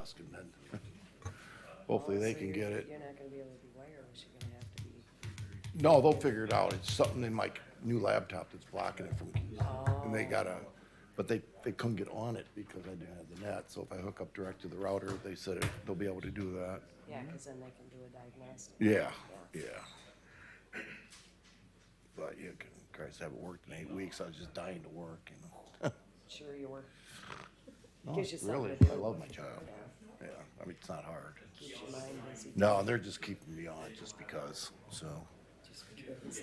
asking then. Hopefully they can get it. You're not gonna be able to do wireless, you're gonna have to be. No, they'll figure it out. It's something in my new laptop that's blocking it from, and they gotta, but they couldn't get on it because I didn't have the net. So if I hook up direct to the router, they said they'll be able to do that. Yeah, cause then they can do a diagnostic. Yeah, yeah. But you can, Christ, I haven't worked in 8 weeks. I was just dying to work, you know. Sure you were. No, Gives you something really, to do. I love my job. Yeah. Yeah, I mean, it's not hard. Keeps your mind busy. No, they're just keeping me on just because, so,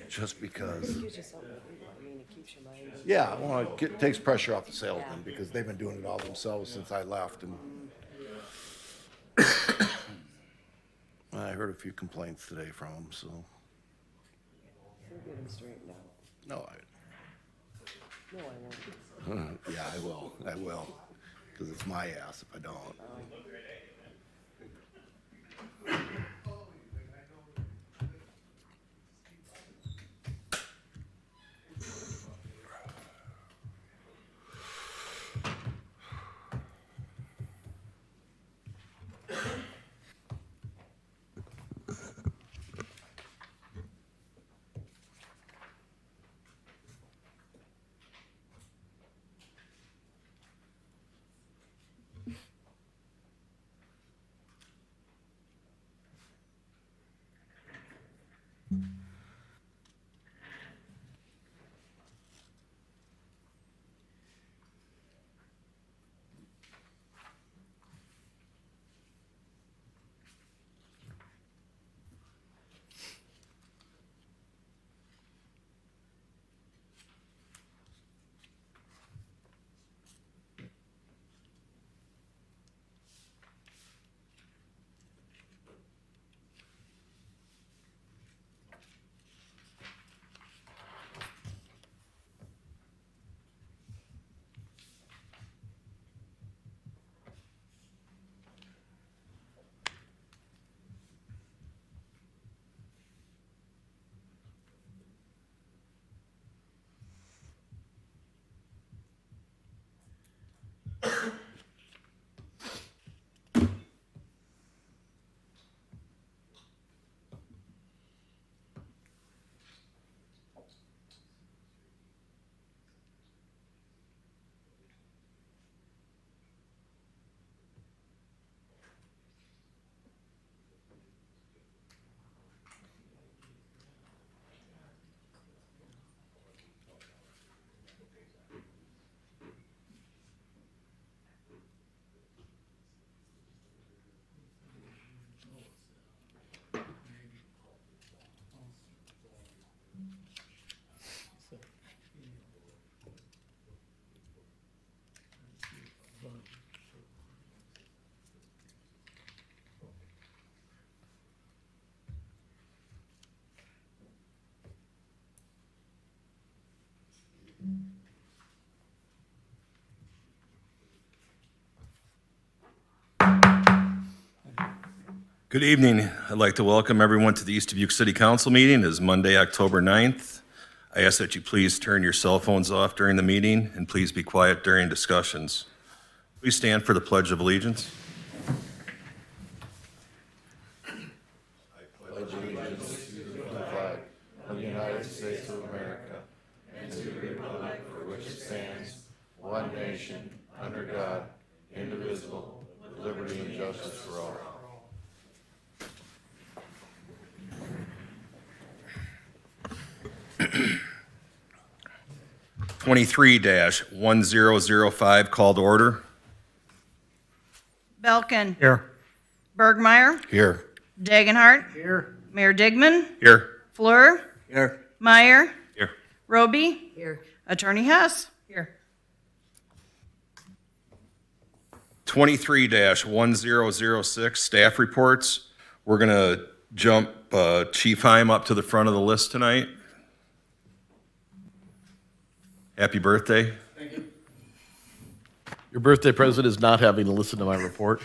just because. It gives you something to do. I mean, it keeps your mind busy. Yeah, well, it takes pressure off the salesmen because they've been doing it all themselves since I left and I heard a few complaints today from them, so, We'll get them straightened out. no, No, I won't. yeah, I will, because it's my ass if I don't. Good evening. I'd like to welcome everyone to the East Dubuque City Council meeting. It is Monday, October 9th. I ask that you please turn your cell phones off during the meeting and please be quiet during discussions. Please stand for the Pledge of Allegiance. Pledge allegiance to the flag of the United States of America and to the republic for which it stands, one nation, under God, indivisible, with liberty and justice for all. 23-1005 call to order. Belkin. Here. Bergmeyer. Here. Dagenhart. Here. Mayor Digman. Here. Fleur. Here. Meyer. Here. Roby. Here. Attorney Hess. Here. 23-1006 staff reports. We're going to jump Chief Heim up to the front of the list tonight. Happy birthday. Your birthday present is not having to listen to my report.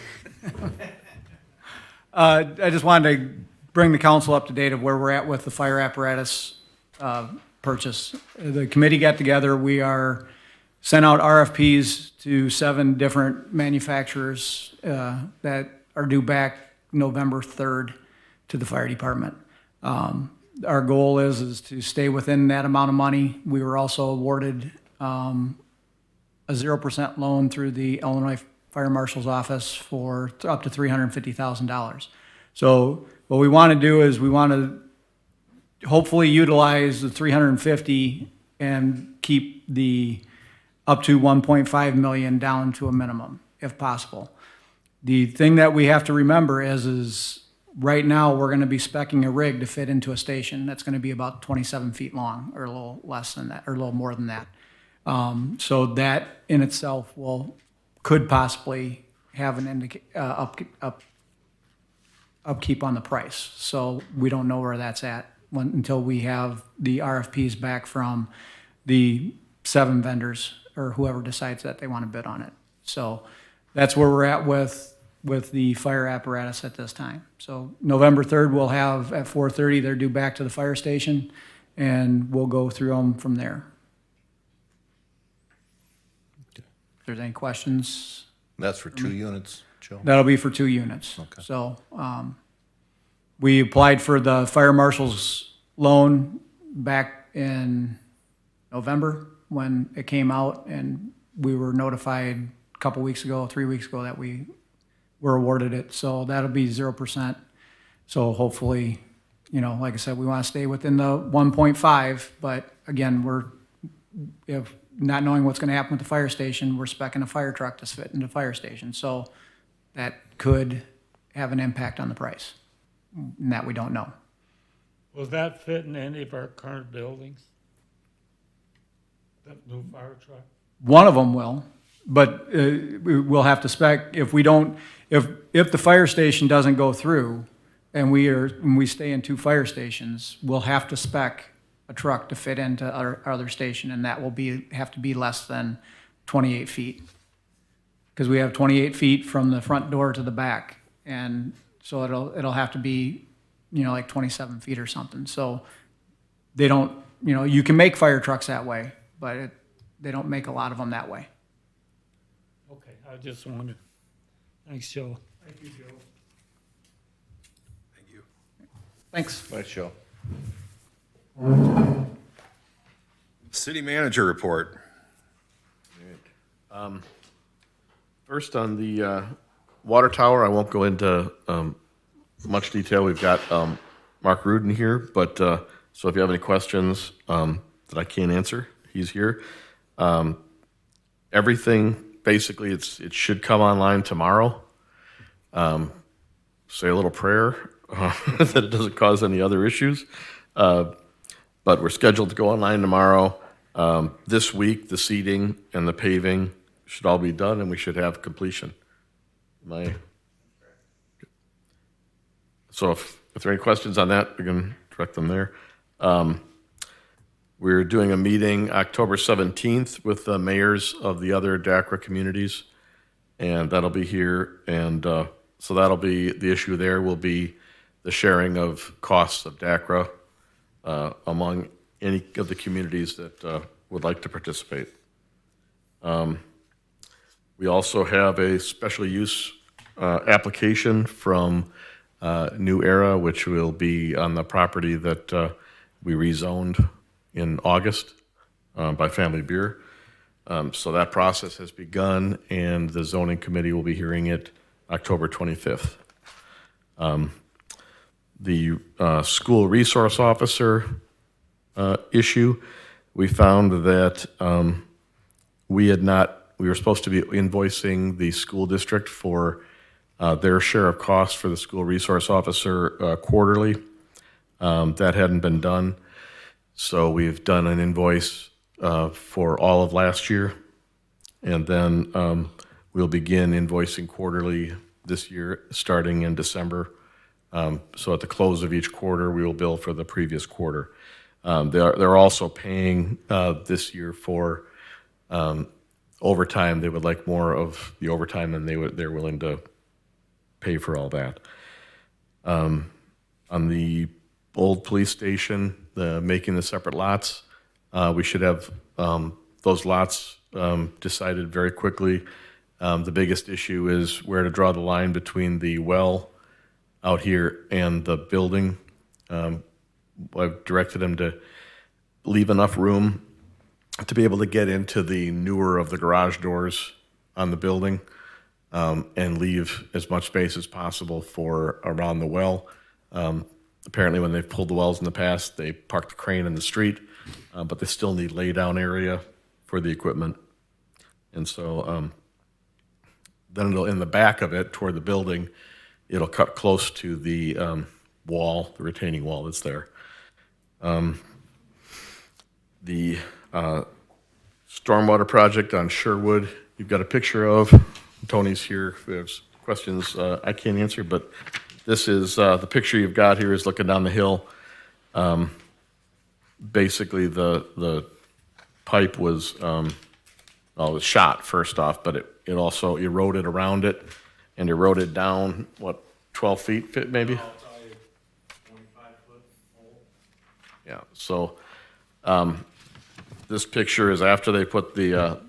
I just wanted to bring the council up to date of where we're at with the fire apparatus purchase. The committee got together. We are sent out RFPs to 7 different manufacturers that are due back November 3rd to the fire department. Our goal is to stay within that amount of money. We were also awarded a 0% loan through the Illinois Fire Marshal's office for up to $350,000. So what we want to do is we want to hopefully utilize the 350 and keep the up to 1.5 million down to a minimum, if possible. The thing that we have to remember is right now we're going to be speccing a rig to fit into a station that's going to be about 27 feet long, or a little less than that, or a little more than that. So that in itself could possibly have an upkeep on the price. So we don't know where that's at until we have the RFPs back from the 7 vendors or whoever decides that they want to bid on it. So that's where we're at with the fire apparatus at this time. So November 3rd, we'll have at 4:30, they're due back to the fire station, and we'll go through them from there. If there's any questions, That's for 2 units, Joe? that'll be for 2 units. Okay. So we applied for the fire marshal's loan back in November when it came out, and we were notified a couple weeks ago, 3 weeks ago, that we were awarded it. So that'll be 0%. So hopefully, like I said, we want to stay within the 1.5, but again, if not knowing what's going to happen with the fire station, we're speccing a fire truck to fit into the fire station. So that could have an impact on the price, and that we don't know. Will that fit in any of our current buildings? That new fire truck? One of them will, but we'll have to spec, if the fire station doesn't go through and we stay in 2 fire stations, we'll have to spec a truck to fit into our other station, and that will have to be less than 28 feet. Because we have 28 feet from the front door to the back, and so it'll have to be, like 27 feet or something. So they don't, you can make fire trucks that way, but they don't make a lot of them that way. Okay, I just wondered. Thanks, Joe. Thank you, Joe. Thank you. Thanks. Thanks, Joe. City manager report. First, on the water tower, I won't go into much detail. We've got Mark Rudin here, but so if you have any questions that I can't answer, he's here. Everything, basically, it should come online tomorrow. Say a little prayer that it doesn't cause any other issues. But we're scheduled to go online tomorrow. This week, the seeding and the paving should all be done, and we should have completion. So if there are any questions on that, we can direct them there. We're doing a meeting October 17th with the mayors of the other DACRA communities, and that'll be here. And so that'll be, the issue there will be the sharing of costs of DACRA among any of the communities that would like to participate. We also have a special use application from New Era, which will be on the property that we rezoned in August by Family Beer. So that process has begun, and the zoning committee will be hearing it October 25th. The school resource officer issue, we found that we were supposed to be invoicing the school district for their share of costs for the school resource officer quarterly. That hadn't been done. So we've done an invoice for all of last year, and then we'll begin invoicing quarterly this year, starting in December. So at the close of each quarter, we will bill for the previous quarter. They're also paying this year for overtime. They would like more of the overtime, and they're willing to pay for all that. On the old police station, making the separate lots, we should have those lots decided very quickly. The biggest issue is where to draw the line between the well out here and the building. I've directed him to leave enough room to be able to get into the newer of the garage doors on the building, and leave as much space as possible for around the well. Apparently, when they've pulled the wells in the past, they park the crane in the street, but they still need lay-down area for the equipment. And so then it'll, in the back of it, toward the building, it'll cut close to the wall, the retaining wall that's there. The stormwater project on Sherwood, you've got a picture of. Tony's here if there's questions I can't answer, but this is the picture you've got here is looking down the hill. Basically, the pipe was, well, it was shot first off, but it also eroded around it and eroded down, what, 12 feet fit maybe? Yeah, so this picture is after they put the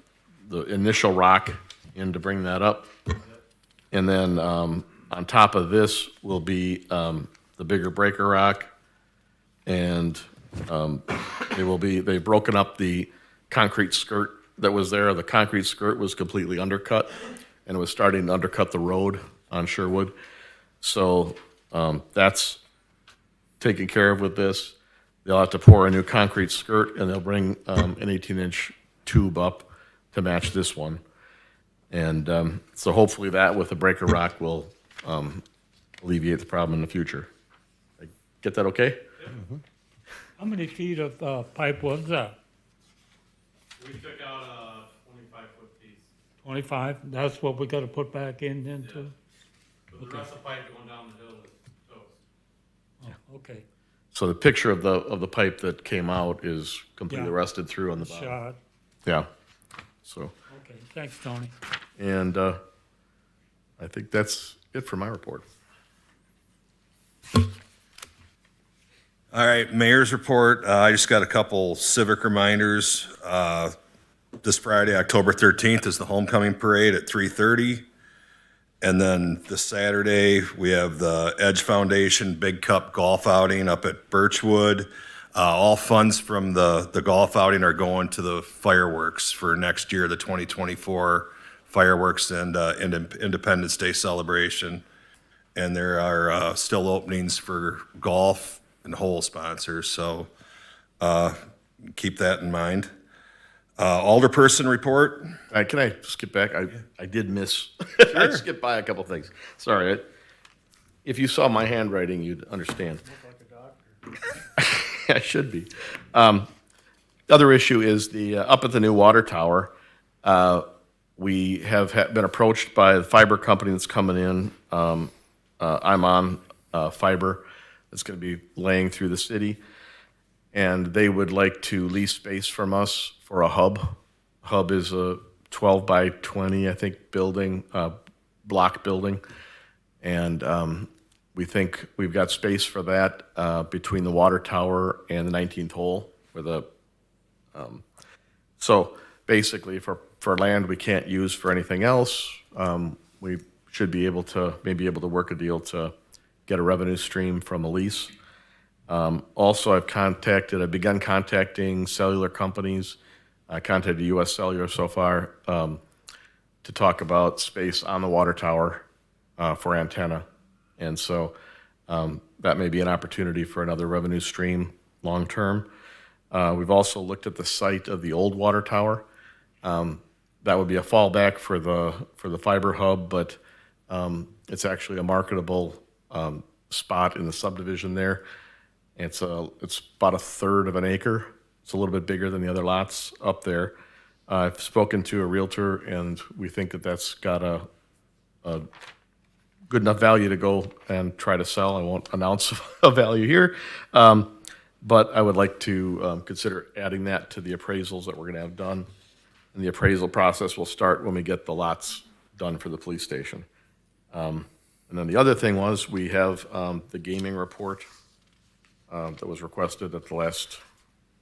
initial rock in to bring that up. And then on top of this will be the bigger breaker rock. And they've broken up the concrete skirt that was there. The concrete skirt was completely undercut, and it was starting to undercut the road on Sherwood. So that's taken care of with this. They'll have to pour a new concrete skirt, and they'll bring an 18-inch tube up to match this one. And so hopefully that with the breaker rock will alleviate the problem in the future. Get that okay? How many feet of pipe was that? We took out a 25-foot piece. 25? That's what we gotta put back in then too? But the rest of the pipe going down the hill is toast. Oh, okay. So the picture of the pipe that came out is completely Yeah. rusted through on the bottom. Shot. Yeah. So, Okay, thanks, Tony. and I think that's it for my report. All right, mayor's report. I just got a couple civic reminders. This Friday, October 13th, is the homecoming parade at 3:30. And then this Saturday, we have the Edge Foundation Big Cup Golf Outing up at Birchwood. All funds from the golf outing are going to the fireworks for next year, the 2024 fireworks and Independence Day celebration. And there are still openings for golf and hole sponsors, so keep that in mind. Alderperson report. Can I skip back? I did miss. I skipped by a couple things. Sorry. If you saw my handwriting, you'd understand. I should be. The other issue is the up at the new water tower. We have been approached by the fiber company that's coming in. I'm on fiber that's going to be laying through the city, and they would like to lease space from us for a hub. Hub is a 12 by 20, I think, building, block building, and we think we've got space for that between the water tower and the 19th hole. So basically, for land we can't use for anything else, we should be able to work a deal to get a revenue stream from a lease. Also, I've begun contacting cellular companies. I contacted US Cellular so far to talk about space on the water tower for antenna. And so that may be an opportunity for another revenue stream long term. We've also looked at the site of the old water tower. That would be a fallback for the fiber hub, but it's actually a marketable spot in the subdivision there. It's about 1/3 of an acre. It's a little bit bigger than the other lots up there. I've spoken to a realtor, and we think that that's got a good enough value to go and try to sell. I won't announce a value here, but I would like to consider adding that to the appraisals that we're going to have done. And the appraisal process will start when we get the lots done for the police station. And then the other thing was we have the gaming report that was requested at the last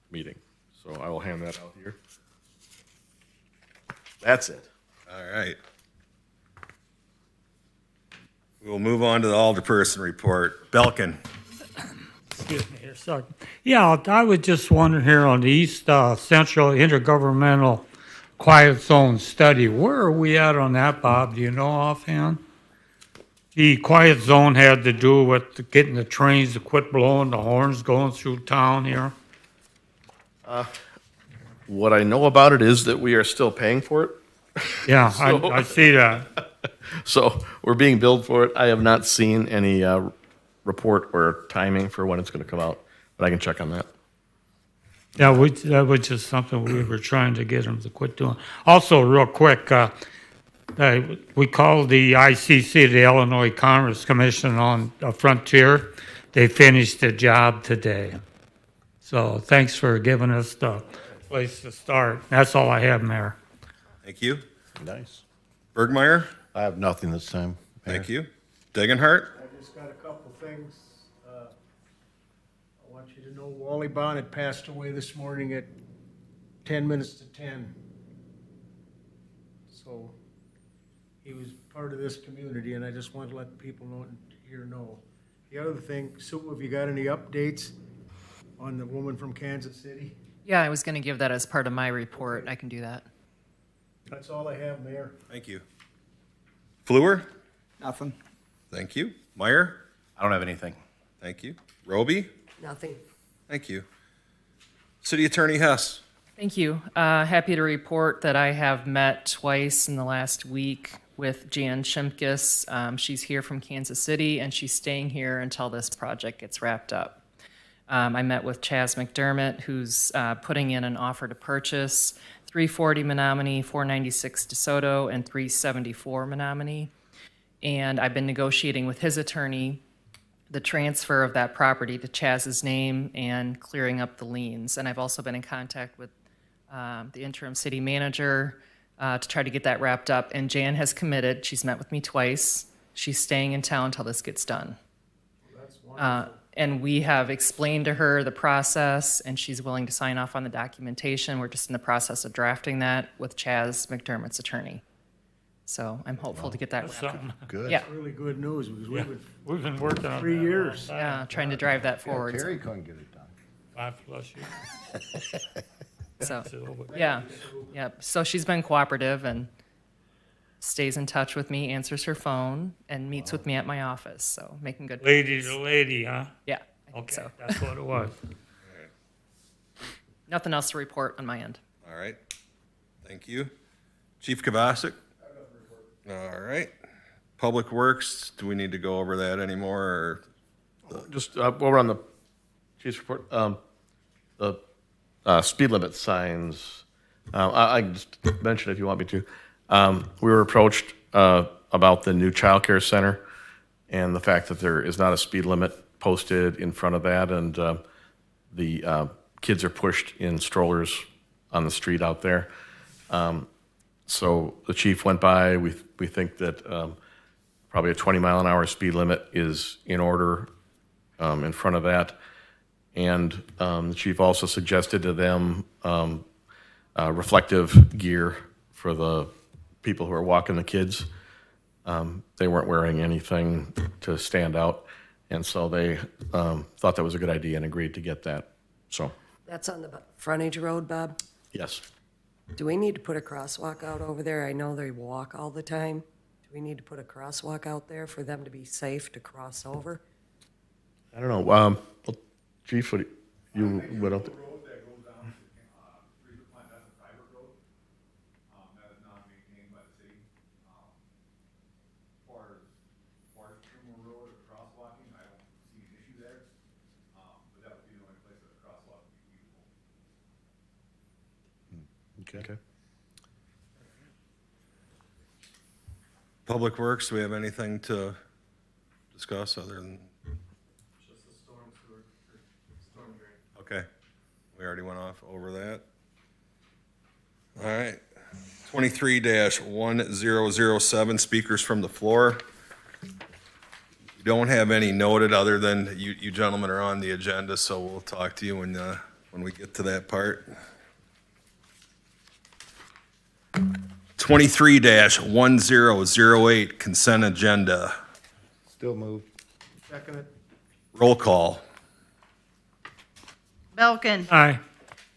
meeting. So I will hand that out here. That's it. All right. We'll move on to the alderperson report. Belkin. Excuse me here a second. Yeah, I was just wondering here on the East Central Intergovernmental Quiet Zone Study, where are we at on that, Bob? Do you know offhand? The quiet zone had to do with getting the trains to quit blowing the horns going through town here. What I know about it is that we are still paying for it. Yeah, So- I see that. So we're being billed for it. I have not seen any report or timing for when it's going to come out, but I can check on that. Yeah, that was just something we were trying to get them to quit doing. Also, real quick, we called the ICC, the Illinois Commerce Commission on Frontier. They finished the job today. So thanks for giving us the place to start. That's all I have, Mayor. Thank you. Nice. Bergmeyer. I have nothing this time. Thank you. Degenhardt. I just got a couple things. I want you to know Wally Bonnet passed away this morning at 10 minutes to 10. So he was part of this community, and I just want to let people know here know. The other thing, Sue, have you got any updates on the woman from Kansas City? Yeah, I was going to give that as part of my report. I can do that. That's all I have, Mayor. Thank you. Fluer. Nothing. Thank you. Meyer. I don't have anything. Thank you. Roby. Nothing. Thank you. City Attorney Hess. Thank you. Happy to report that I have met twice in the last week with Jan Shimkus. She's here from Kansas City, and she's staying here until this project gets wrapped up. I met with Chaz McDermott, who's putting in an offer to purchase 340 Menominee, 496 DeSoto, and 374 Menominee. And I've been negotiating with his attorney the transfer of that property to Chaz's name and clearing up the liens. And I've also been in contact with the interim city manager to try to get that wrapped up. And Jan has committed. She's met with me twice. She's staying in town until this gets done. And we have explained to her the process, and she's willing to sign off on the documentation. We're just in the process of drafting that with Chaz McDermott's attorney. So I'm hopeful to get that wrapped up. Something. Good. Yeah, Really good news, because we've been We've been working on 3 that years. yeah, trying to drive that forward. Terry couldn't get it done. 5+ years. So, So, yeah, yeah. So she's been cooperative and stays in touch with me, answers her phone, and meets with me at my office. So making good. Lady to lady, huh? Yeah, I think Okay, so. that's what it was. Nothing else to report on my end. All right. Thank you. Chief Kavasic. All right. Public Works, do we need to go over that anymore, or? Just while we're on the chief's report, the speed limit signs, I can just mention if you want me to. We were approached about the new child care center and the fact that there is not a speed limit posted in front of that, and the kids are pushed in strollers on the street out there. So the chief went by. We think that probably a 20-mile-an-hour speed limit is in order in front of that. And the chief also suggested to them reflective gear for the people who are walking the kids. They weren't wearing anything to stand out, and so they thought that was a good idea and agreed to get that. So, That's on the frontage road, Bob? yes. Do we need to put a crosswalk out over there? I know they walk all the time. Do we need to put a crosswalk out there for them to be safe to cross over? I don't know. Well, chief, what you went up there? Road that goes down to treatment plant, that's a private road. That is not maintained by the city. As far as Trimble Road or crosswalking, I don't see an issue there. But that would be the only place that a crosswalk would be feasible. Okay. Public Works, do we have anything to discuss other than? Just the storm drain. Okay, we already went off over that. All right, 23-1007, speakers from the floor. Don't have any noted other than you gentlemen are on the agenda, so we'll talk to you when we get to that part. 23-1008 consent agenda. Still move. Second it. Roll call. Belkin, Aye.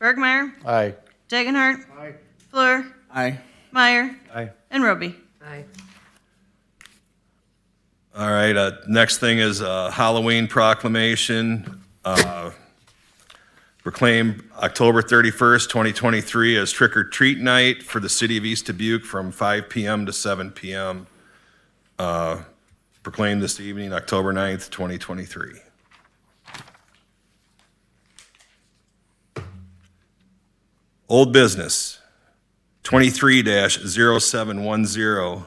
Bergmeyer, Aye. Dagenhart, Aye. Fleur, Aye. Meyer, Aye. and Roby. Aye. All right, next thing is Halloween proclamation. Proclaim October 31st, 2023 as Trick or Treat Night for the city of East Dubuque from 5 p.m. to 7 p.m. Proclaim this evening, October 9th, 2023. Old business, 23-0710.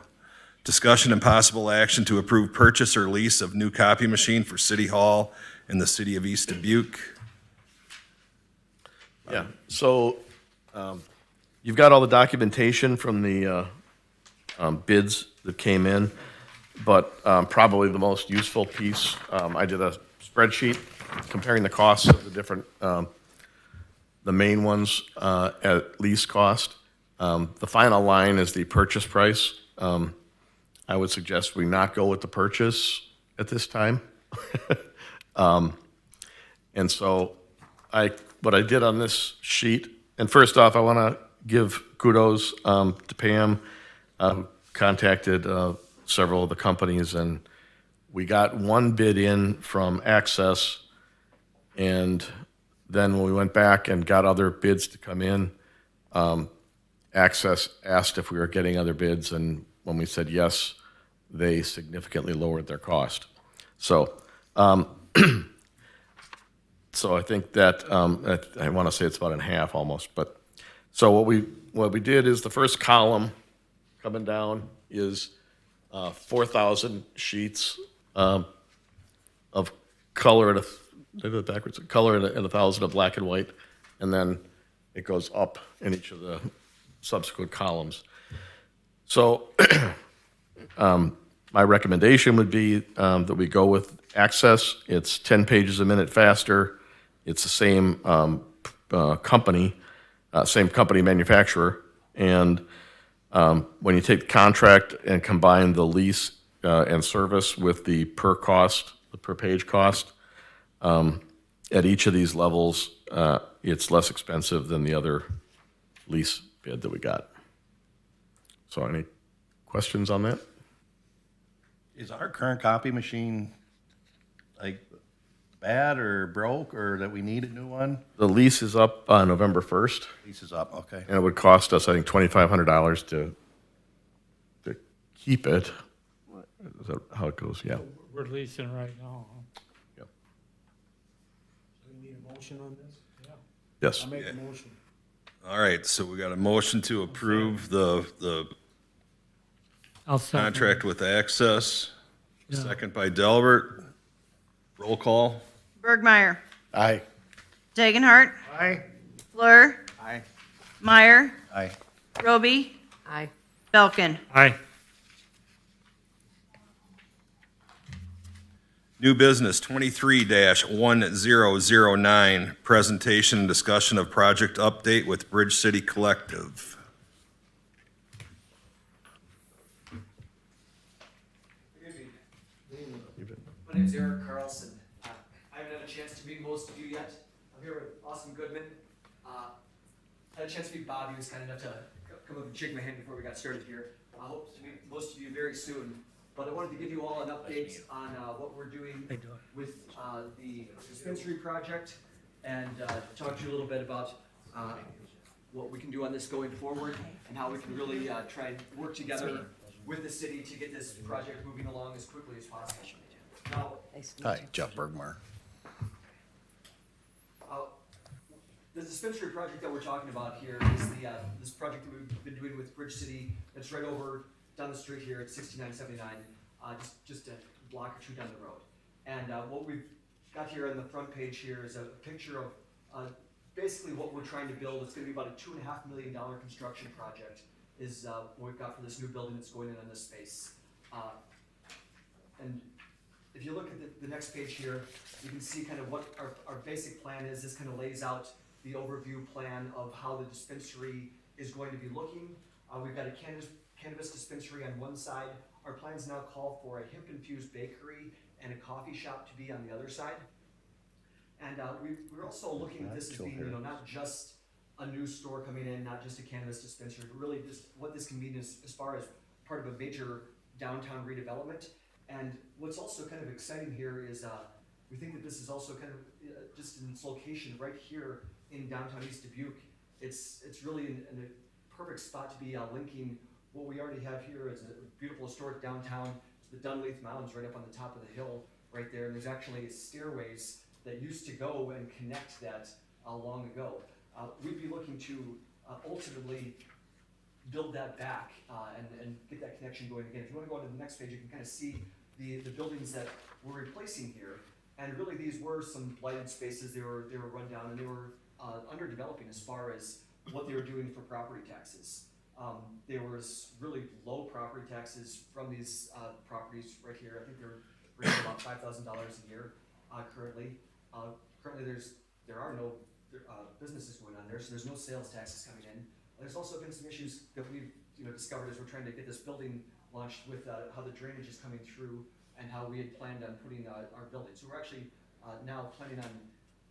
Discussion and possible action to approve purchase or lease of new copy machine for City Hall in the city of East Dubuque. Yeah, so you've got all the documentation from the bids that came in, but probably the most useful piece, I did a spreadsheet comparing the costs of the different, the main ones at least cost. The final line is the purchase price. I would suggest we not go with the purchase at this time. And so what I did on this sheet, and first off, I want to give kudos to Pam, who contacted several of the companies, and we got one bid in from Access, and then when we went back and got other bids to come in, Access asked if we were getting other bids, and when we said yes, they significantly lowered their cost. So, so I think that I want to say it's about in half almost. But so what we did is the first column coming down is 4,000 sheets of color and color and 1,000 of black and white, and then it goes up in each of the subsequent columns. So my recommendation would be that we go with Access. It's 10 pages a minute faster. It's the same company manufacturer. And when you take the contract and combine the lease and service with the per page cost, at each of these levels, it's less expensive than the other lease bid that we got. So any questions on that? Is our current copy machine like bad or broke or that we need a new one? The lease is up on November 1st, Lease is up, okay. and it would cost us, I think, $2,500 to keep it. Is that how it goes? Yeah. We're leasing right now. Yep. We need a motion on this? Yes. I'll make a motion. All right, so we got a motion to approve the I'll second. contract with Access. Yeah. Second by Delbert. Roll call. Bergmeyer, Aye. Dagenhart, Aye. Fleur, Aye. Meyer, Aye. Roby, Aye. Belkin. Aye. New business 23-1009, presentation and discussion of project update with Bridge City Collective. My name's Eric Carlson. I haven't had a chance to meet most of you yet. I'm here with Austin Goodman. Had a chance to meet Bob. He was kind enough to come up and shake my hand before we got started here. I hope to meet most of you very soon. But I wanted to give you all an update on what we're doing with the dispensary project and talk to you a little bit about what we can do on this going forward and how we can really try and work together with the city to get this project moving along as quickly as possible. Now, Hi, Jeff Bergmar. the dispensary project that we're talking about here is this project that we've been doing with Bridge City. That's right over down the street here at 6979, just a block or two down the road. And what we've got here on the front page here is a picture of basically what we're trying to build. It's going to be about a $2.5 million construction project is what we've got for this new building that's going in on this space. And if you look at the next page here, you can see kind of what our basic plan is. This kind of lays out the overview plan of how the dispensary is going to be looking. We've got a cannabis dispensary on one side. Our plans now call for a hemp-infused bakery and a coffee shop to be on the other side. And we're also looking at this as being, not just a new store coming in, not just a cannabis dispensary, but really just what this can mean as far as part of a major downtown redevelopment. And what's also kind of exciting here is we think that this is also kind of just in its location right here in downtown East Dubuque. It's really in a perfect spot to be linking what we already have here as a beautiful historic downtown to the Dunleith Mountains right up on the top of the hill right there. And there's actually stairways that used to go and connect that long ago. We'd be looking to ultimately build that back and get that connection going again. If you want to go on to the next page, you can kind of see the buildings that we're replacing here. And really, these were some blighted spaces. They were run down, and they were underdeveloping as far as what they were doing for property taxes. There was really low property taxes from these properties right here. I think they're bringing about $5,000 a year currently. Currently, there are no businesses going on there, so there's no sales taxes coming in. There's also been some issues that we've discovered as we're trying to get this building launched with how the drainage is coming through and how we had planned on putting our building. So we're actually now planning on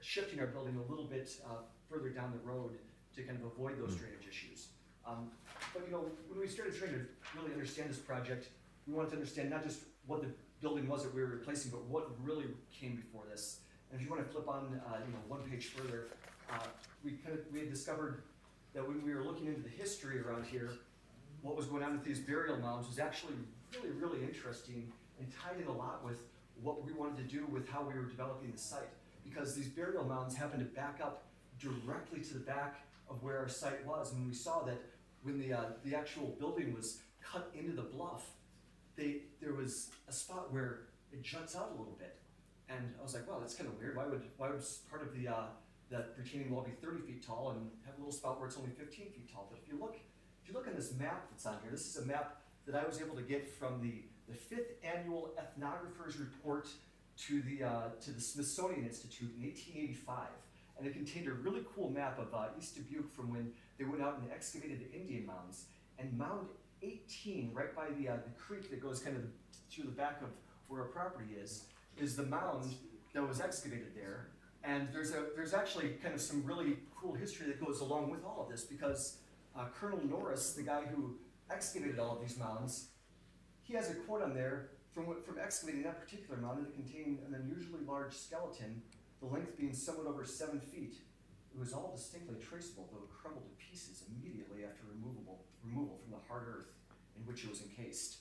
shifting our building a little bit further down the road to kind of avoid those drainage issues. But when we started trying to really understand this project, we wanted to understand not just what the building was that we were replacing, but what really came before this. And if you want to flip on one page further, we had discovered that when we were looking into the history around here, what was going on with these burial mounds was actually really, really interesting and tied in a lot with what we wanted to do with how we were developing the site. Because these burial mounds happened to back up directly to the back of where our site was. And we saw that when the actual building was cut into the bluff, there was a spot where it juts out a little bit. And I was like, wow, that's kind of weird. Why would part of the retaining wall be 30 feet tall and have a little spot where it's only 15 feet tall? But if you look on this map that's on here, this is a map that I was able to get from the 5th Annual Ethnographers Report to the Smithsonian Institute in 1885. And it contained a really cool map of East Dubuque from when they went out and excavated the Indian mounds. And Mound 18, right by the creek that goes kind of through the back of where our property is the mound that was excavated there. And there's actually kind of some really cool history that goes along with all of this, because Colonel Norris, the guy who excavated all of these mounds, he has a quote on there from excavating that particular mound that contained an unusually large skeleton, the length being somewhat over 7 feet. It was all distinctly traceable, though it crumbled to pieces immediately after removal from the hard earth in which it was encased.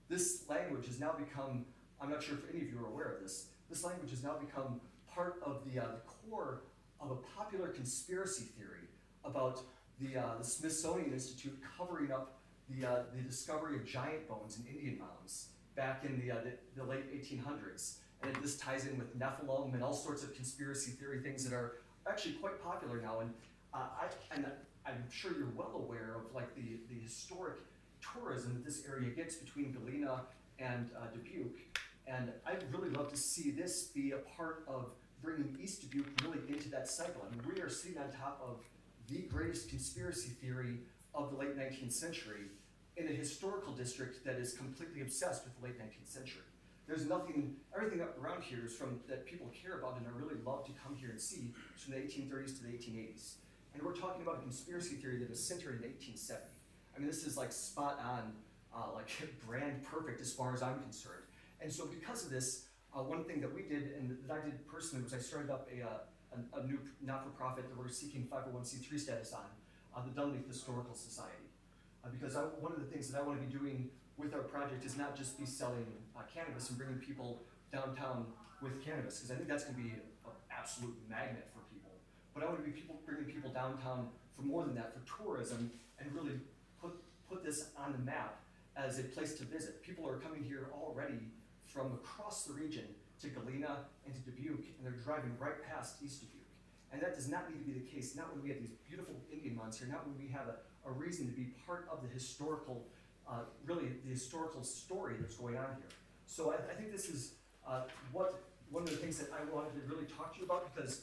This language has now become, I'm not sure if any of you are aware of this, this language has now become part of the core of a popular conspiracy theory about the Smithsonian Institute covering up the discovery of giant bones in Indian mounds back in the late 1800s. And this ties in with Nephilim and all sorts of conspiracy theory things that are actually quite popular now. And I'm sure you're well aware of like the historic tourism that this area gets between Galena and Dubuque. And I'd really love to see this be a part of bringing East Dubuque really into that cycle. I mean, we are sitting on top of the greatest conspiracy theory of the late 19th century in a historical district that is completely obsessed with the late 19th century. There's everything up around here is from that people care about and I really love to come here and see from the 1830s to the 1880s. And we're talking about a conspiracy theory that is centered in 1870. I mean, this is like spot on, like brand perfect as far as I'm concerned. And so because of this, one thing that we did and that I did personally was I started up a new not-for-profit that we're seeking 501c3 status on, the Dunleith Historical Society. Because one of the things that I want to be doing with our project is not just be selling cannabis and bringing people downtown with cannabis, because I think that's going to be an absolute magnet for people. But I want to be bringing people downtown for more than that, for tourism, and really put this on the map as a place to visit. People are coming here already from across the region to Galena and to Dubuque, and they're driving right past East Dubuque. And that does not need to be the case, not when we have these beautiful Indian mounds here, not when we have a reason to be part of the historical, really the historical story that's going on here. So I think this is one of the things that I wanted to really talk to you about, because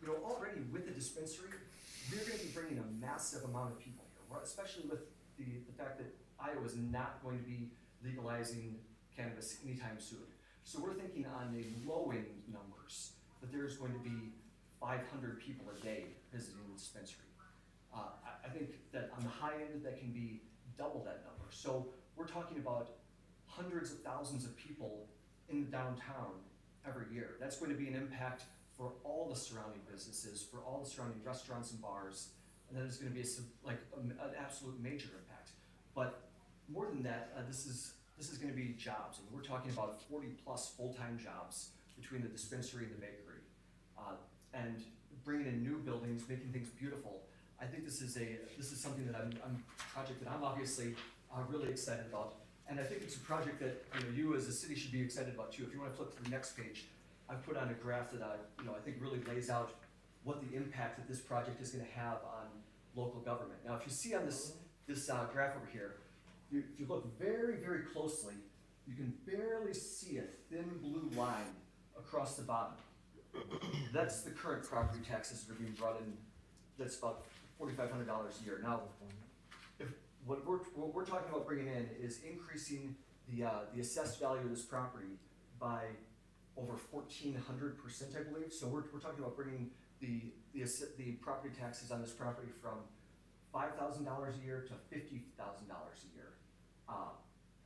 already with the dispensary, we're going to be bringing a massive amount of people here, especially with the fact that Iowa is not going to be legalizing cannabis anytime soon. So we're thinking on the low end numbers, that there's going to be 500 people a day visiting the dispensary. I think that on the high end, that can be double that number. So we're talking about hundreds of thousands of people in the downtown every year. That's going to be an impact for all the surrounding businesses, for all the surrounding restaurants and bars, and that is going to be an absolute major impact. But more than that, this is going to be jobs, and we're talking about 40 plus full-time jobs between the dispensary and the bakery, and bringing in new buildings, making things beautiful. I think this is something that a project that I'm obviously really excited about, and I think it's a project that you as a city should be excited about too. If you want to flip to the next page, I've put on a graph that I think really lays out what the impact that this project is going to have on local government. Now, if you see on this graph over here, if you look very, very closely, you can barely see a thin blue line across the bottom. That's the current property taxes that are being brought in. That's about $4,500 a year. Now, what we're talking about bringing in is increasing the assessed value of this property by over 1,400%, I believe. So we're talking about bringing the property taxes on this property from $5,000 a year to $50,000 a year.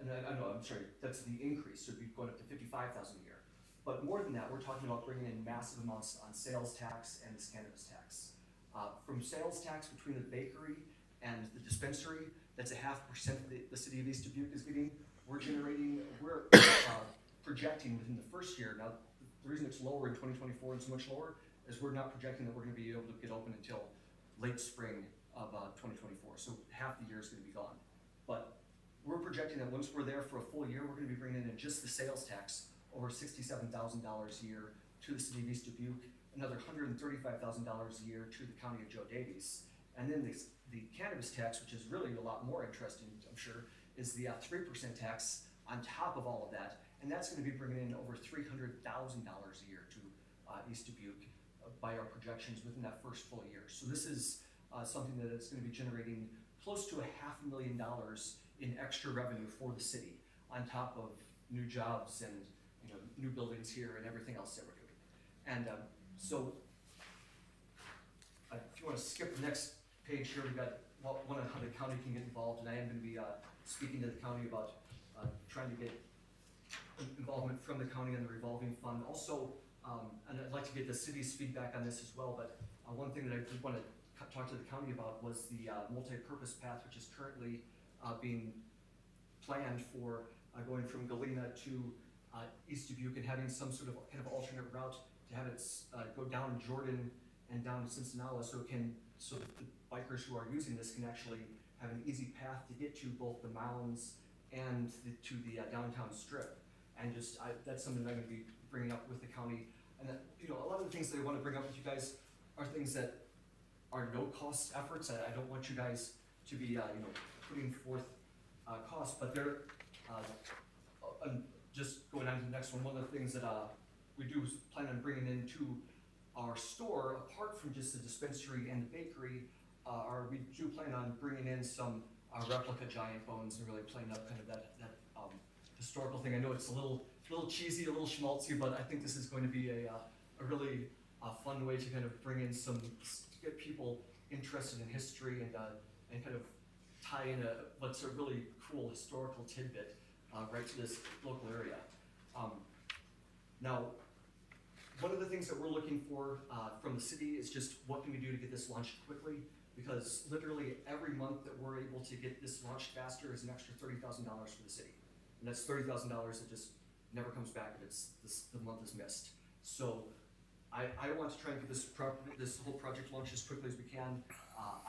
And I'm sorry, that's the increase. So it'd be going up to $55,000 a year. But more than that, we're talking about bringing in massive amounts on sales tax and this cannabis tax. From sales tax between the bakery and the dispensary, that's 0.5% that the city of East Dubuque is getting. We're projecting within the first year. Now, the reason it's lower in 2024 and so much lower is we're not projecting that we're going to be able to get open until late spring of 2024. So half the year is going to be gone. But we're projecting that once we're there for a full year, we're going to be bringing in just the sales tax over $67,000 a year to the city of East Dubuque, another $135,000 a year to the county of Joe Davies. And then the cannabis tax, which is really a lot more interesting, I'm sure, is the 3% tax on top of all of that. And that's going to be bringing in over $300,000 a year to East Dubuque by our projections within that first full year. So this is something that is going to be generating close to $500,000 in extra revenue for the city on top of new jobs and new buildings here and everything else that we're doing. And so if you want to skip the next page here, we've got one on how the county can get involved, and I am going to be speaking to the county about trying to get involvement from the county on the revolving fund. Also, and I'd like to get the city's feedback on this as well, but one thing that I did want to talk to the county about was the multi-purpose path, which is currently being planned for going from Galena to East Dubuque and having some sort of kind of alternate route to have it go down Jordan and down to Cincinnati, so that the bikers who are using this can actually have an easy path to get to both the mounds and to the downtown strip. And that's something that I'm going to be bringing up with the county. And a lot of the things that I want to bring up with you guys are things that are no-cost efforts. I don't want you guys to be putting forth costs, but they're just going on to the next one. One of the things that we do plan on bringing into our store, apart from just the dispensary and the bakery, we do plan on bringing in some replica giant bones and really playing up kind of that historical thing. I know it's a little cheesy, a little schmaltzy, but I think this is going to be a really fun way to kind of bring in to get people interested in history and kind of tie in what's a really cool historical tidbit right to this local area. Now, one of the things that we're looking for from the city is just what can we do to get this launched quickly, because literally every month that we're able to get this launched faster is an extra $30,000 for the city. And that's $30,000 that just never comes back if the month is missed. So I want to try and get this whole project launched as quickly as we can.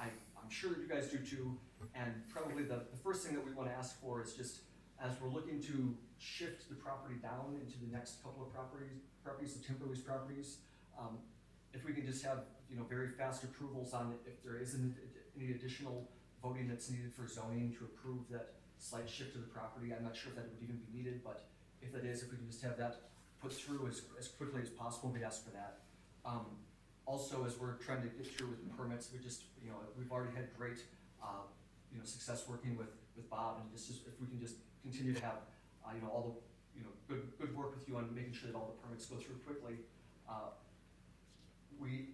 I'm sure that you guys do too. And probably the first thing that we want to ask for is just, as we're looking to shift the property down into the next couple of properties, the timber lease properties, if we can just have very fast approvals on it, if there isn't any additional voting that's needed for zoning to approve that slight shift to the property. I'm not sure if that would even be needed, but if that is, if we can just have that put through as quickly as possible, we ask for that. Also, as we're trying to get through with the permits, we've already had great success working with Bob, and just if we can just continue to have, all the, good work with you on making sure that all the permits go through quickly.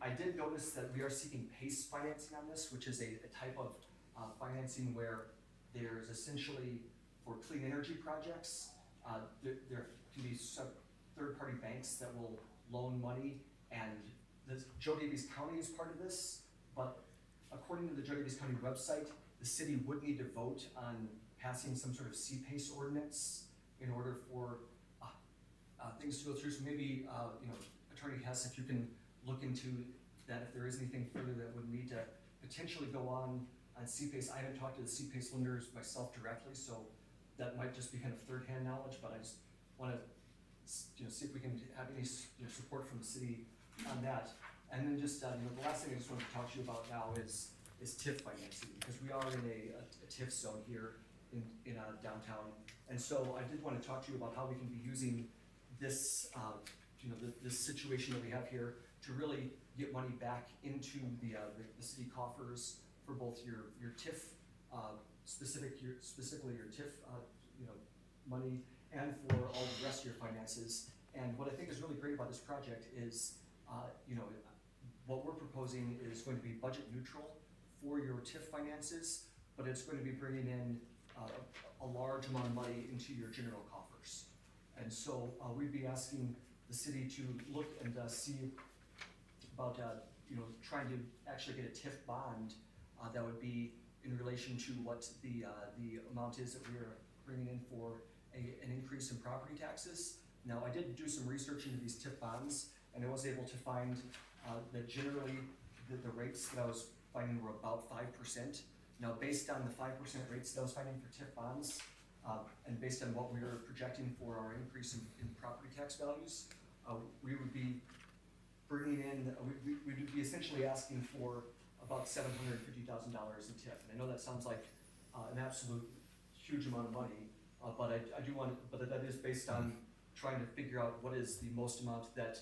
I did notice that we are seeking PACE financing on this, which is a type of financing where there's essentially, for clean energy projects, there can be some third-party banks that will loan money, and Joe Davies County is part of this, but according to the Joe Davies County website, the city would need to vote on passing some sort of CPACE ordinance in order for things to go through. So maybe, Attorney Hess, if you can look into that, if there is anything further that would need to potentially go on CPACE. I haven't talked to the CPACE lenders myself directly, so that might just be kind of third-hand knowledge, but I just want to, see if we can have any, support from the city on that. And then just, the last thing I just wanted to talk to you about now is TIF financing, because we are in a TIF zone here in downtown. And so I did want to talk to you about how we can be using this, this situation that we have here to really get money back into the city coffers for both your TIF, specifically your TIF, money, and for all the rest of your finances. And what I think is really great about this project is, what we're proposing is going to be budget neutral for your TIF finances, but it's going to be bringing in a large amount of money into your general coffers. And so we'd be asking the city to look and see about, trying to actually get a TIF bond that would be in relation to what the amount is that we're bringing in for an increase in property taxes. Now, I did do some research into these TIF bonds, and I was able to find that generally the rates that I was finding were about 5%. Now, based on the 5% rates that I was finding for TIF bonds, and based on what we were projecting for our increase in property tax values, we would be bringing in, we would be essentially asking for about $750,000 in TIF. And I know that sounds like an absolute huge amount of money, but I do want, but that is based on trying to figure out what is the most amount that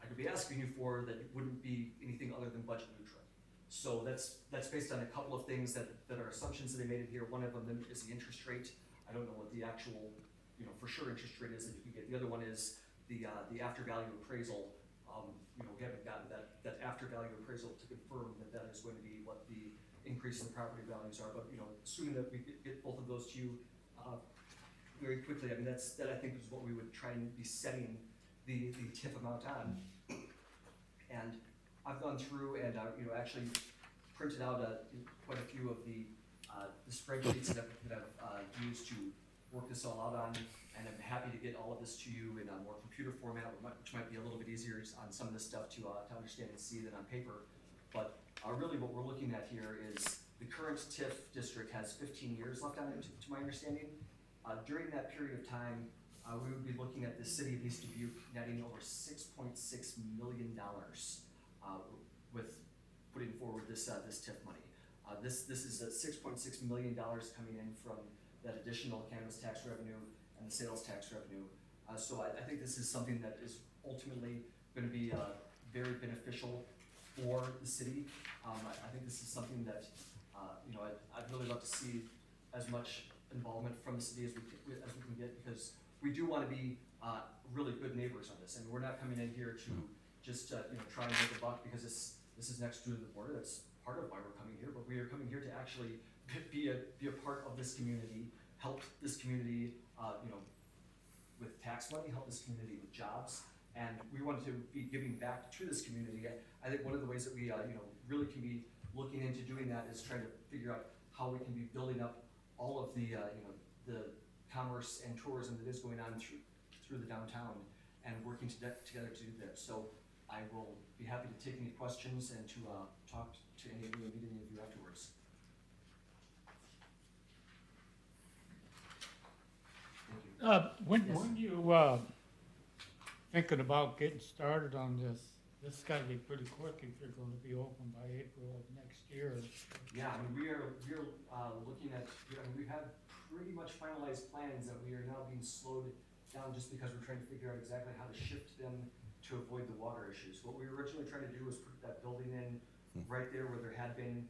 I could be asking you for that wouldn't be anything other than budget neutral. So that's based on a couple of things that are assumptions that they made in here. One of them is the interest rate. I don't know what the actual, for sure interest rate is that you can get. The other one is the after value appraisal. We haven't gotten that after value appraisal to confirm that is going to be what the increase in property values are. But assuming that we get both of those to you very quickly, I mean that I think is what we would try and be setting the TIF amount on. And I've gone through and actually printed out quite a few of the spreadsheets that I've used to work this all out on, and I'm happy to get all of this to you in a more computer format, which might be a little bit easier on some of this stuff to understand and see than on paper. But really what we're looking at here is the current TIF district has 15 years left on it, to my understanding. During that period of time, we would be looking at the city of East Dubuque netting over $6.6 million with putting forward this TIF money. This is $6.6 million coming in from that additional cannabis tax revenue and the sales tax revenue. So I think this is something that is ultimately going to be very beneficial for the city. I think this is something that I'd really love to see as much involvement from the city as we can get, because we do want to be really good neighbors on this. And we're not coming in here to just try and make a buck because this is next to the border. That's part of why we're coming here, but we are coming here to actually be a part of this community, help this community, with tax money, help this community with jobs, and we want to be giving back to this community. I think one of the ways that we, really can be looking into doing that is trying to figure out how we can be building up all of the, the commerce and tourism that is going on through the downtown, and working together to do that. So I will be happy to take any questions and to talk to any of you and meet any of you afterwards. When you thinking about getting started on this? This has got to be pretty quick if you're going to be open by April of next year. Yeah, I mean, we're looking at, we have pretty much finalized plans that we are now being slowed down just because we're trying to figure out exactly how to shift them to avoid the water issues. What we were originally trying to do was put that building in right there where there had been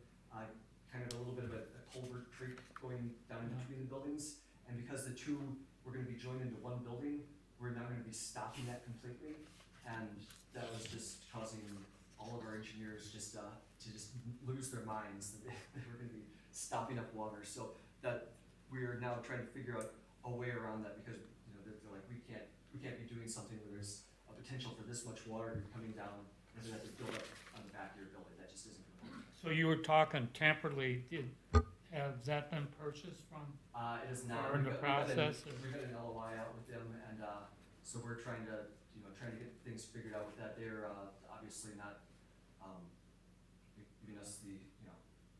kind of a little bit of a culvert creek going down in between the buildings. And because the two were gonna be joined into one building, we're now gonna be stopping that completely. And that was just causing all of our engineers just, to just lose their minds, that they were gonna be stopping up water. So that we are now trying to figure out a way around that, because, you know, they're like, we can't be doing something where there's a potential for this much water coming down and then have to build up on the back of your building. That just isn't gonna work. So you were talking temporarily, has that been purchased from? It is not. Or in the process, or- We've got an LOI out with them, and, so we're trying to get things figured out with that. They're, obviously not,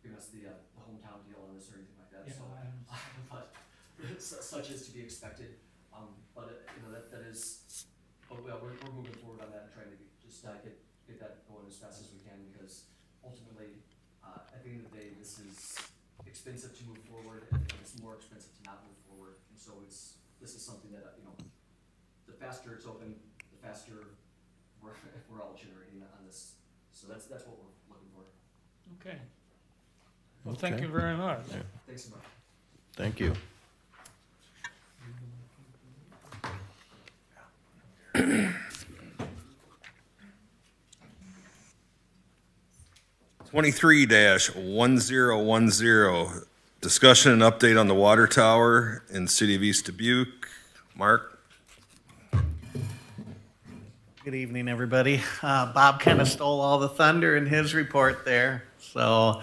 giving us the hometown deal on this or anything like that, Yeah, so. I But such is to be expected, but, you know, that is, but we're moving forward on that and trying to get that going as fast as we can, because ultimately, at the end of the day, this is expensive to move forward, and it's more expensive to not move forward, and so this is something that, you know, the faster it's open, the faster we're all generating on this, so that's what we're looking for. Okay. Well, thank you very much. Thanks so much. Thank you. Twenty-three 1010, discussion and update on the water tower in the city of East Dubuque. Mark? Good evening, everybody. Bob kind of stole all the thunder in his report there. So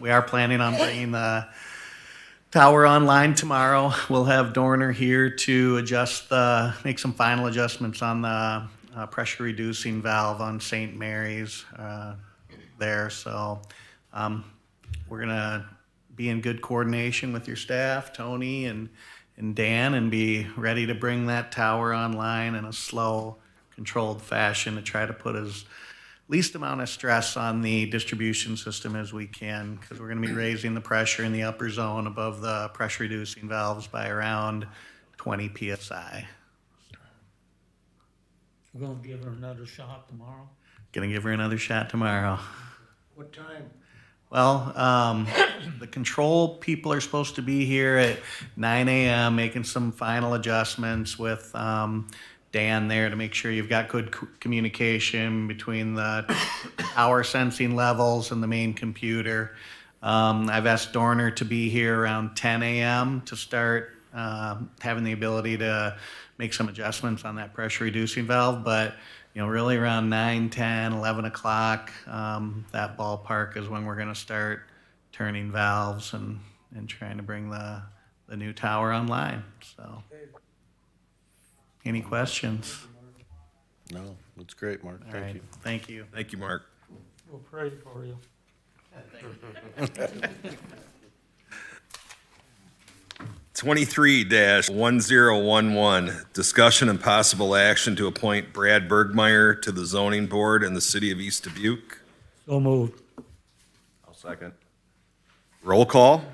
we are planning on bringing the tower online tomorrow. We'll have Dorner here to make some final adjustments on the pressure reducing valve on St. Mary's there. So we're going to be in good coordination with your staff, Tony and Dan, and be ready to bring that tower online in a slow, controlled fashion to try to put as least amount of stress on the distribution system as we can, because we're going to be raising the pressure in the upper zone above the pressure reducing valves by around 20 psi. We're gonna give her another shot tomorrow. Gonna give her another shot tomorrow. What time? Well, the control people are supposed to be here at 9 a.m. making some final adjustments with Dan there to make sure you've got good communication between the tower sensing levels and the main computer. I've asked Dorner to be here around 10 a.m. to start having the ability to make some adjustments on that pressure reducing valve, but you know, really around 9, 10, 11 o'clock, that ballpark is when we're going to start turning valves and trying to bring the new tower online. So, any questions? No, that's great, Mark. All Thank right. you. Thank you. Thank you, Mark. We'll pray for you. 23-1011, discussion and possible action to appoint Brad Bergmeyer to the zoning board in the city of East Dubuque. So moved. I'll second. Roll call?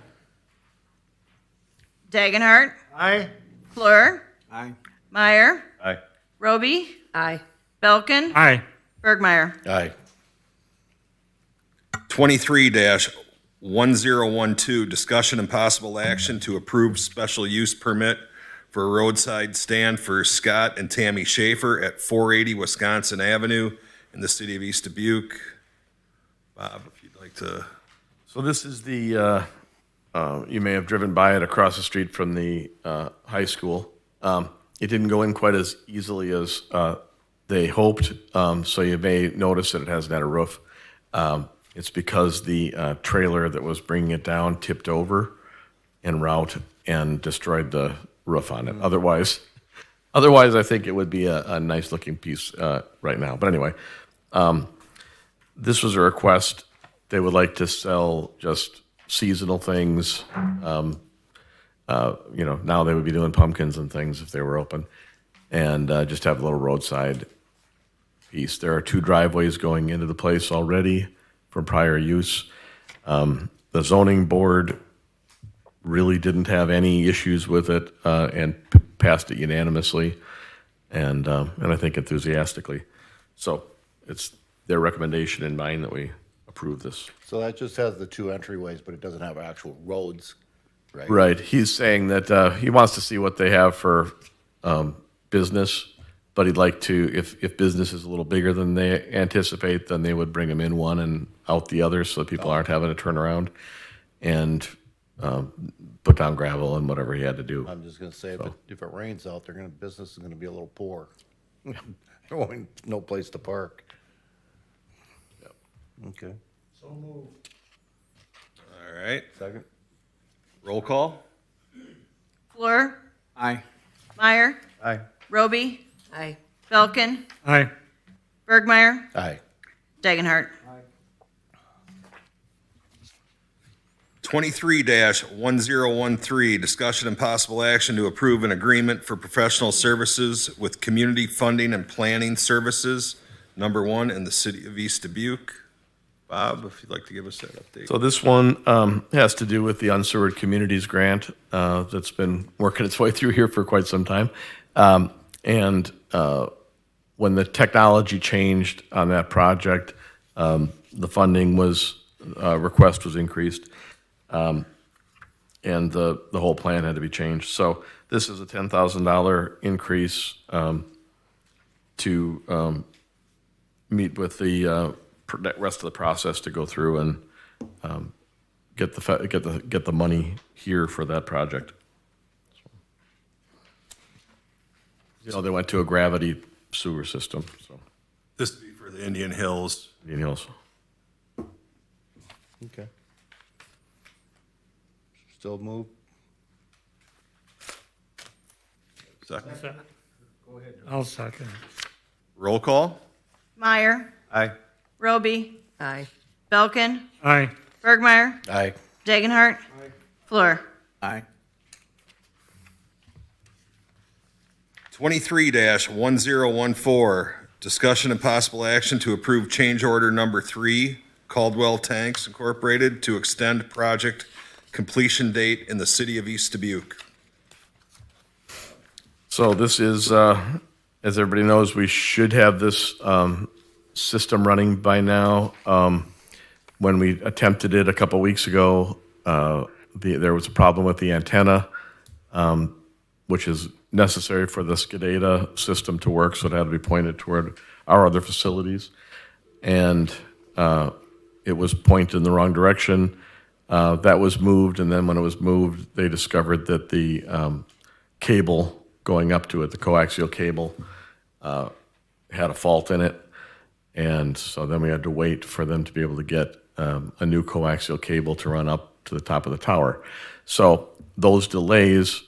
Dagenhart, Aye? Fleur, Aye. Meyer, Aye. Roby, Aye. Belkin, Aye. Bergmeyer. Aye. 23-1012, discussion and possible action to approve special use permit for a roadside stand for Scott and Tammy Schaefer at 480 Wisconsin Avenue in the city of East Dubuque. Bob, if you'd like to. So this is the, you may have driven by it across the street from the high school. It didn't go in quite as easily as they hoped, so you may notice that it hasn't had a roof. It's because the trailer that was bringing it down tipped over en route and destroyed the roof on it. Otherwise, I think it would be a nice looking piece right now. But anyway, this was a request. They would like to sell just seasonal things. You know, now they would be doing pumpkins and things if they were open, and just have a little roadside piece. There are 2 driveways going into the place already for prior use. The zoning board really didn't have any issues with it and passed it unanimously, and I think enthusiastically. So it's their recommendation in mind that we approve this. So that just has the two entryways, but it doesn't have actual roads, right? Right. He's saying that he wants to see what they have for business, but he'd like to, if business is a little bigger than they anticipate, then they would bring them in one and out the other so that people aren't having to turn around and put down gravel and whatever he had to do. I'm just gonna say, if it rains out there, business is gonna be a little poor. There won't be no place to park. Okay. So moved. All right, Second? roll call? Fleur, Aye. Meyer, Aye. Roby, Aye. Belkin, Aye. Bergmeyer, Aye. Dagenhart. 23-1013, discussion and possible action to approve an agreement for professional services with Community Funding and Planning Services, number 1 in the city of East Dubuque. Bob, if you'd like to give us that update. So this one has to do with the Unserved Communities Grant that's been working its way through here for quite some time. And when the technology changed on that project, the funding request was increased. And the whole plan had to be changed. So this is a $10,000 increase to meet with the rest of the process to go through and get the money here for that project. You know, they went to a gravity sewer system. So This would be for the Indian Hills. Indian Hills. Okay. Still move? Second. I'll second. Roll call? Meyer, Aye. Roby, Aye. Belkin, Aye. Bergmeyer, Aye. Dagenhart, Fleur. Aye. 23-1014, discussion and possible action to approve change order number 3, Caldwell Tanks Incorporated, to extend project completion date in the city of East Dubuque. So this is, as everybody knows, we should have this system running by now. When we attempted it a couple weeks ago, there was a problem with the antenna, which is necessary for the SCADA system to work, so it had to be pointed toward our other facilities. And it was pointed in the wrong direction. That was moved, and then when it was moved, they discovered that the cable going up to it, the coaxial cable, had a fault in it. And so then we had to wait for them to be able to get a new coaxial cable to run up to the top of the tower. So those delays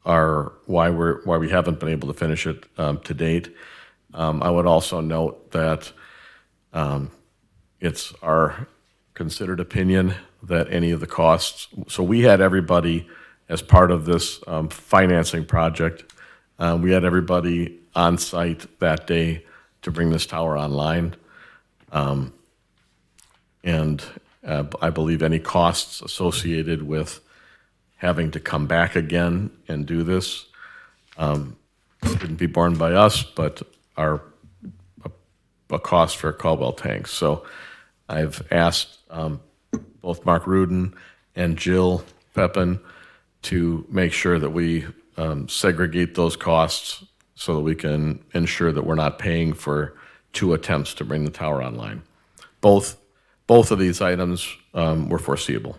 are why we haven't been able to finish it to date. I would also note that it's our considered opinion that any of the costs, so we had everybody as part of this financing project, we had everybody on site that day to bring this tower online. And I believe any costs associated with having to come back again and do this shouldn't be borne by us, but are a cost for Caldwell Tanks. So I've asked both Mark Rudin and Jill Pepin to make sure that we segregate those costs so that we can ensure that we're not paying for 2 attempts to bring the tower online. Both of these items were foreseeable.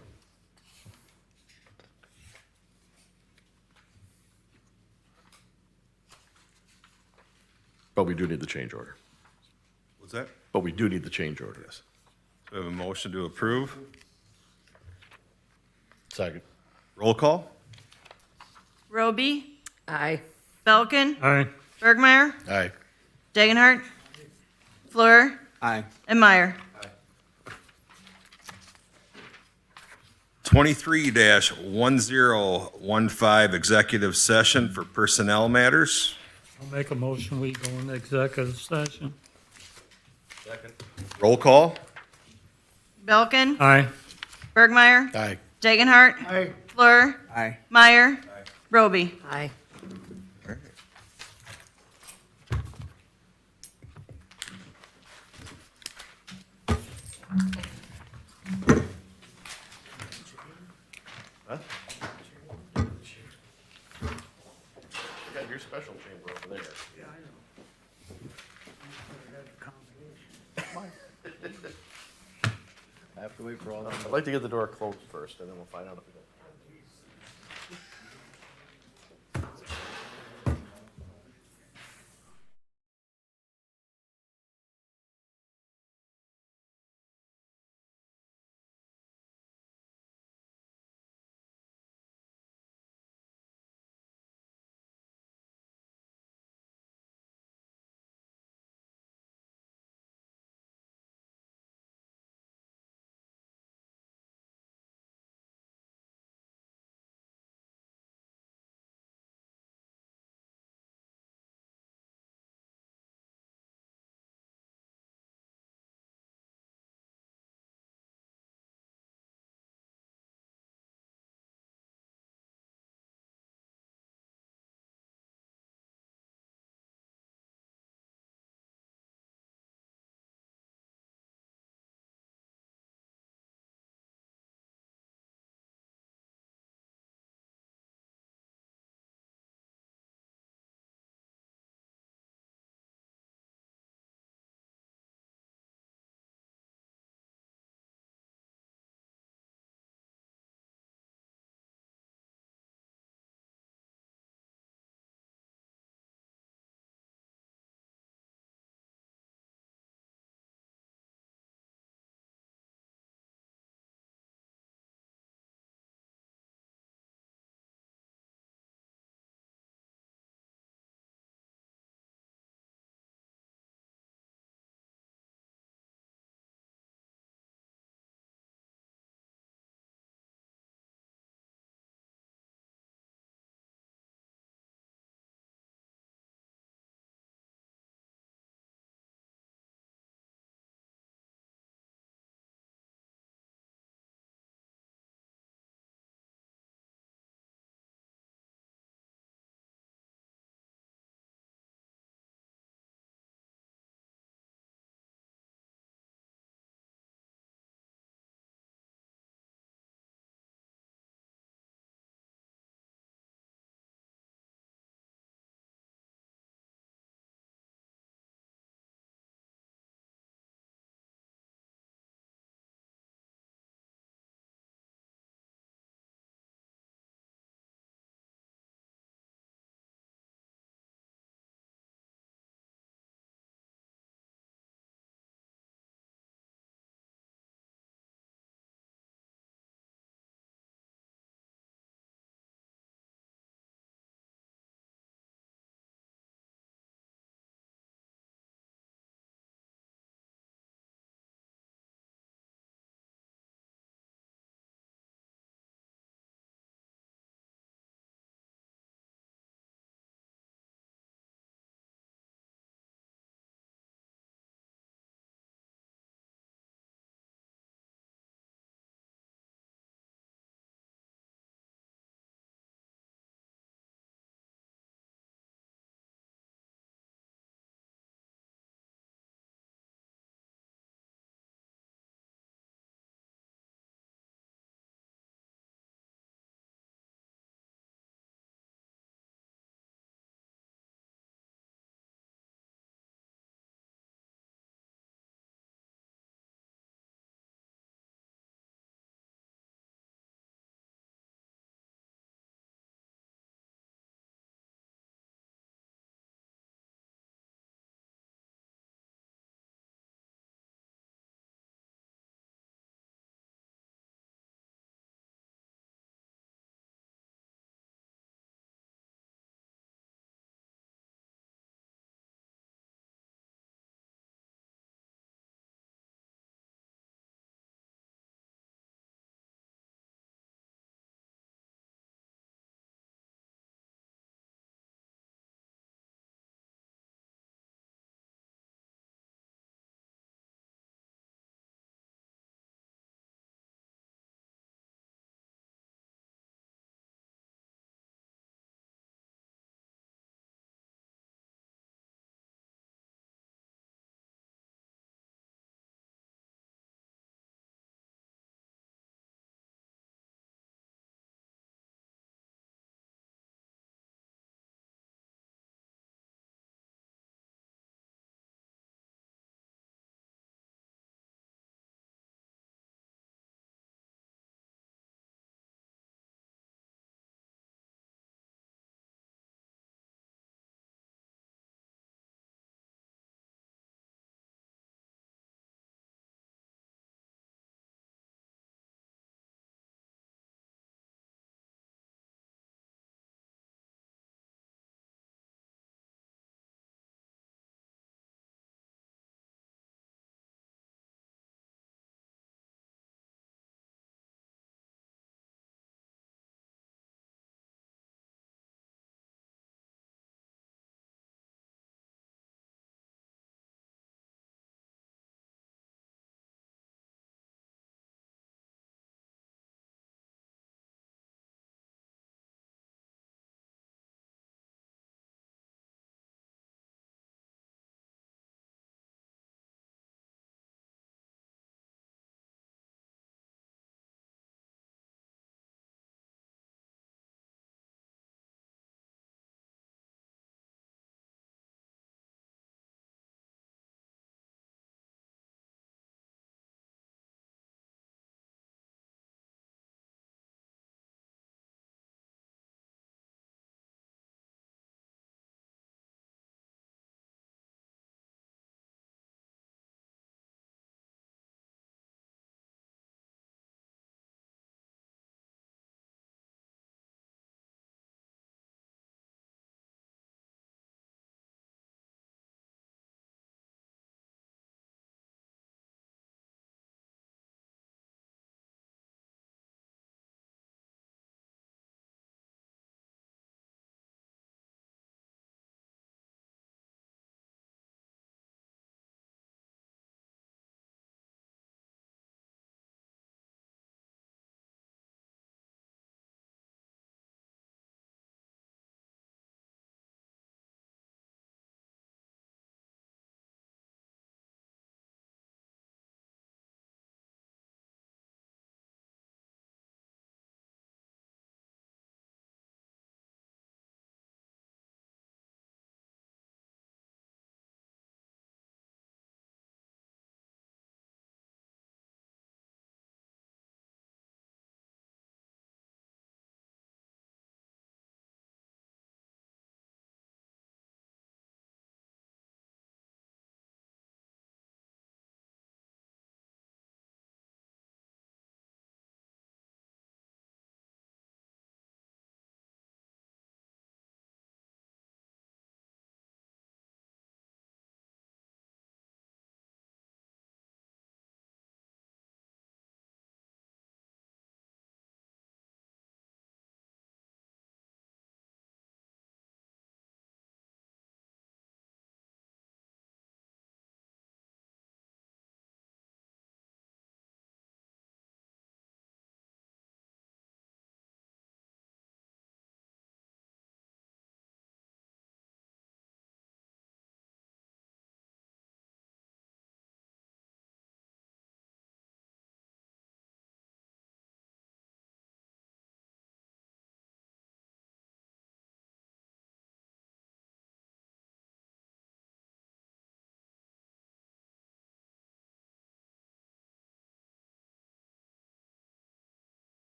But we do need the change order. What's that? But we do need the change order. Yes. We have a motion to approve. Second. Roll call? Roby, Aye. Belkin, Aye. Bergmeyer, Aye. Dagenhart, Fleur, Aye. and Meyer. 23-1015, executive session for personnel matters. I'll make a motion, we go into executive session. Roll call? Belkin, Aye. Bergmeyer, Aye. Dagenhart, Aye. Fleur, Aye. Meyer, Roby. Aye. special chamber over there. Yeah, I know. I have to wait for all that. I'd like to get the door closed first, and then we'll find out if we got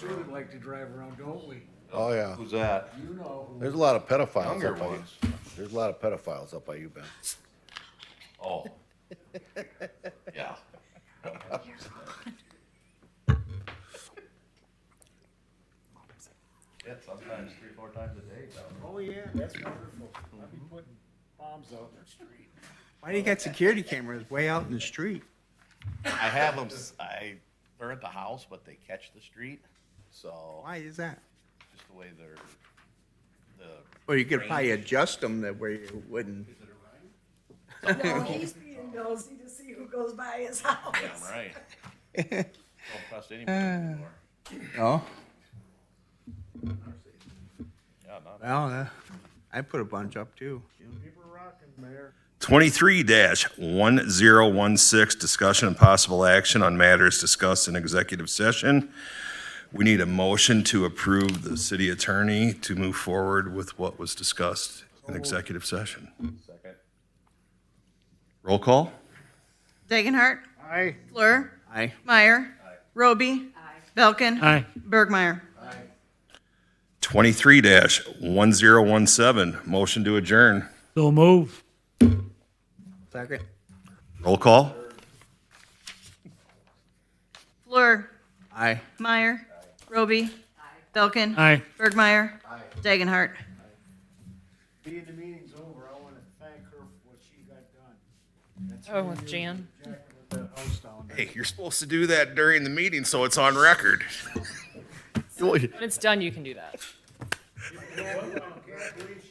We would like to drive around, don't we? Oh, yeah. Who's that? You know. There's a lot of pedophiles Younger up by you. ones. There's a lot of pedophiles up by you, Ben. Oh. Yeah. Yeah, sometimes 3-4 times a day. Oh, yeah, that's wonderful. I'll be putting bombs out in the street. Why do you got security cameras way out in the street? I have them, they're at the house, but they catch the street, so Why is that? just the way they're, Well, you could probably adjust them that way you wouldn't. No, he's being nosy to see who goes by his house. I'm right. Don't trust anybody anymore. Oh, Yeah, not. well, I put a bunch up too. Keep her rocking, Mayor. 23-1016, discussion and possible action on matters discussed in executive session. We need a motion to approve the city attorney to move forward with what was discussed in executive session. Second. Roll call? Dagenhart. Aye. Fleur. Aye. Meyer. Roby. Belkin. Aye. Bergmeyer. 23-1017, motion to adjourn. So move. Second. Roll call? Fleur. Aye. Meyer. Roby. Belkin. Aye. Bergmeyer. Dagenhart. Being the meeting's over, I want to thank her for what she got done. That's Oh, her with and Jan? Jack with that house down there. Hey, you're supposed to do that during the meeting so it's on record. When it's done, you can do that. Can't do each